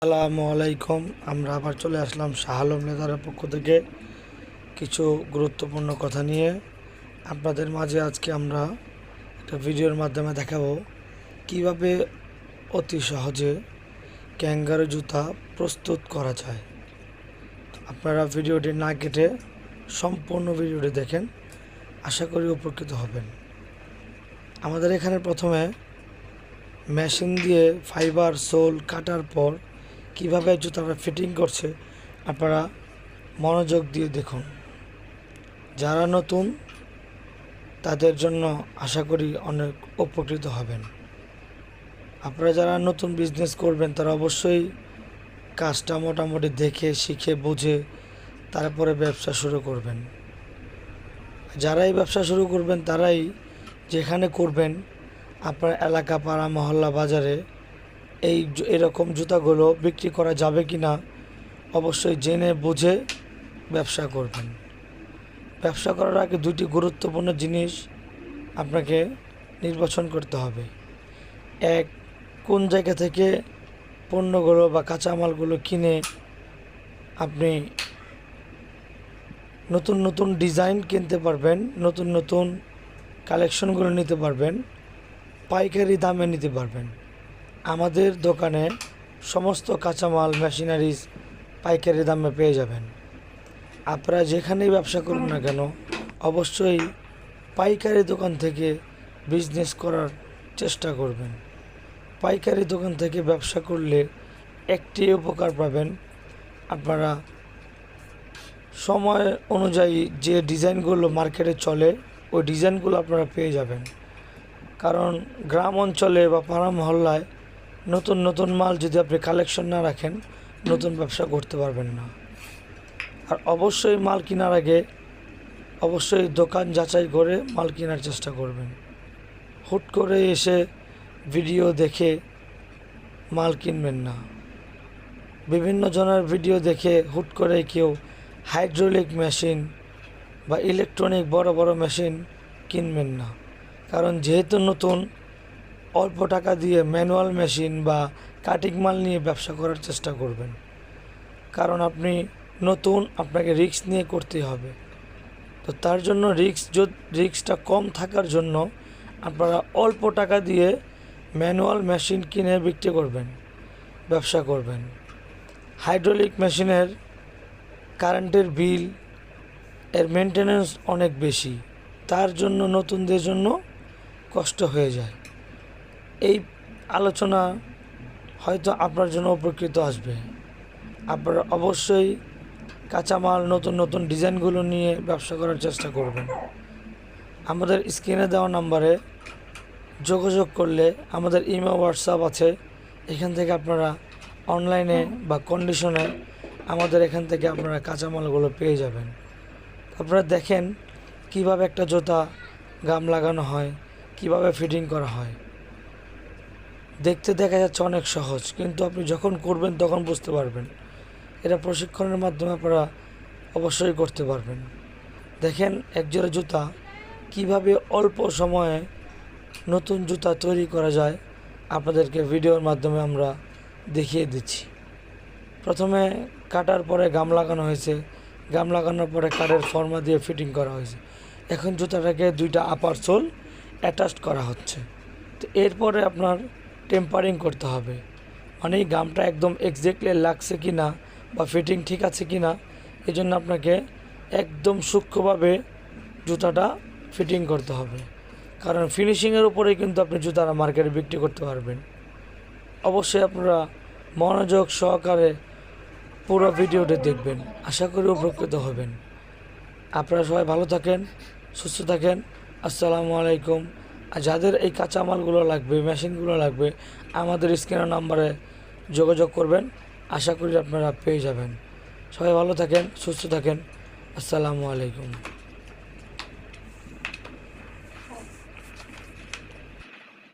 আসসালামু আলাইকুম। আমরা আবার চলে আসলাম শাহ আলম লেদারের পক্ষ থেকে কিছু গুরুত্বপূর্ণ কথা নিয়ে আপনাদের মাঝে। আজকে আমরা একটা ভিডিওর মাধ্যমে দেখাবো কিভাবে অতি সহজে ক্যাঙ্গারু জুতা প্রস্তুত করা যায়। আপনারা ভিডিওটি না কেটে সম্পূর্ণ ভিডিওটি দেখেন, আশা করি উপকৃত হবেন। আমাদের এখানে প্রথমে মেশিন দিয়ে ফাইবার সোল কাটার পর কিভাবে জুতাটা ফিটিং করছে আপনারা মনোযোগ দিয়ে দেখুন। যারা নতুন তাদের জন্য আশা করি অনেক উপকৃত হবেন। আপনারা যারা নতুন বিজনেস করবেন তারা অবশ্যই কাজটা মোটামুটি দেখে শিখে বুঝে তারপরে ব্যবসা শুরু করবেন। যারাই ব্যবসা শুরু করবেন তারাই যেখানে করবেন আপনার এলাকা, পাড়া, মহল্লা, বাজারে এরকম জুতাগুলো বিক্রি করা যাবে কি না অবশ্যই জেনে বুঝে ব্যবসা করবেন। ব্যবসা করার আগে দুটি গুরুত্বপূর্ণ জিনিস আপনাকে নির্বাচন করতে হবে। এক, কোন জায়গা থেকে পণ্যগুলো বা কাঁচামালগুলো কিনে আপনি নতুন নতুন ডিজাইন কিনতে পারবেন, নতুন নতুন কালেকশনগুলো নিতে পারবেন, পাইকারি দামে নিতে পারবেন। আমাদের দোকানে সমস্ত কাঁচামাল, মেশিনারিজ পাইকারি দামে পেয়ে যাবেন। আপনারা যেখানেই ব্যবসা করুন না কেন অবশ্যই পাইকারি দোকান থেকে বিজনেস করার চেষ্টা করবেন। পাইকারি দোকান থেকে ব্যবসা করলে একটি উপকার পাবেন, আপনারা সময় অনুযায়ী যে ডিজাইনগুলো মার্কেটে চলে ওই ডিজাইনগুলো আপনারা পেয়ে যাবেন। কারণ গ্রাম অঞ্চলে বা পাড়া মহল্লায় নতুন নতুন মাল যদি আপনি কালেকশন না রাখেন নতুন ব্যবসা করতে পারবেন না। আর অবশ্যই মাল কেনার আগে অবশ্যই দোকান যাচাই করে মাল কেনার চেষ্টা করবেন। হুট করে এসে ভিডিও দেখে মাল কিনবেন না। বিভিন্ন জনের ভিডিও দেখে হুট করে কেউ হাইড্রোলিক মেশিন বা ইলেকট্রনিক বড় বড় মেশিন কিনবেন না। কারণ যেহেতু নতুন, অল্প টাকা দিয়ে ম্যানুয়াল মেশিন বা কাটিং মাল নিয়ে ব্যবসা করার চেষ্টা করবেন। কারণ আপনি নতুন, আপনাকে রিস্ক নিয়ে করতে হবে। তো তার জন্য রিস্কটা কম থাকার জন্য আপনারা অল্প টাকা দিয়ে ম্যানুয়াল মেশিন কিনে বিক্রি করবেন, ব্যবসা করবেন। হাইড্রোলিক মেশিনের কারেন্টের বিল, এর মেনটেন্যান্স অনেক বেশি, তার জন্য নতুনদের জন্য কষ্ট হয়ে যায়। এই আলোচনা হয়তো আপনার জন্য উপকৃত আসবে। আপনারা অবশ্যই কাঁচামাল, নতুন নতুন ডিজাইনগুলো নিয়ে ব্যবসা করার চেষ্টা করবেন। আমাদের স্ক্রিনে দেওয়া নাম্বারে যোগাযোগ করলে আমাদের ইমেল, হোয়াটসঅ্যাপ আছে। এখান থেকে আপনারা অনলাইনে বা কন্ডিশনে আমাদের এখান থেকে আপনারা কাঁচামালগুলো পেয়ে যাবেন। আপনারা দেখেন কিভাবে একটা জুতা গাম লাগানো হয়, কিভাবে ফিটিং করা হয়। দেখতে দেখা যাচ্ছে অনেক সহজ, কিন্তু আপনি যখন করবেন তখন বুঝতে পারবেন। এটা প্রশিক্ষণের মাধ্যমে আপনারা অবশ্যই করতে পারবেন। দেখেন একজোড়া জুতা কিভাবে অল্প সময়ে নতুন জুতা তৈরি করা যায় আপনাদেরকে ভিডিওর মাধ্যমে আমরা দেখিয়ে দিচ্ছি। প্রথমে কাটার পরে গাম লাগানো হয়েছে, গাম লাগানোর পরে কাঠের ফর্মা দিয়ে ফিটিং করা হয়েছে। এখন জুতাটাকে দুইটা আপার সোল অ্যাটাচ করা হচ্ছে। তো এরপরে আপনার টেম্পারিং করতে হবে, মানে গামটা একদম এক্স্যাক্টলি লাগছে কি না বা ফিটিং ঠিক আছে কি না, এই জন্য আপনাকে একদম সূক্ষ্মভাবে জুতাটা ফিটিং করতে হবে। কারণ ফিনিশিংয়ের উপরেই কিন্তু আপনি জুতাটা মার্কেটে বিক্রি করতে পারবেন। অবশ্যই আপনারা মনোযোগ সহকারে পুরো ভিডিওটি দেখবেন, আশা করি উপকৃত হবেন। আপনারা সবাই ভালো থাকেন, সুস্থ থাকেন। আসসালামু আলাইকুম। আর যাদের এই কাঁচামালগুলো লাগবে, মেশিনগুলো লাগবে, আমাদের স্ক্রিনের নাম্বারে যোগাযোগ করবেন, আশা করি আপনারা পেয়ে যাবেন। সবাই ভালো থাকেন, সুস্থ থাকেন। আসসালামু আলাইকুম।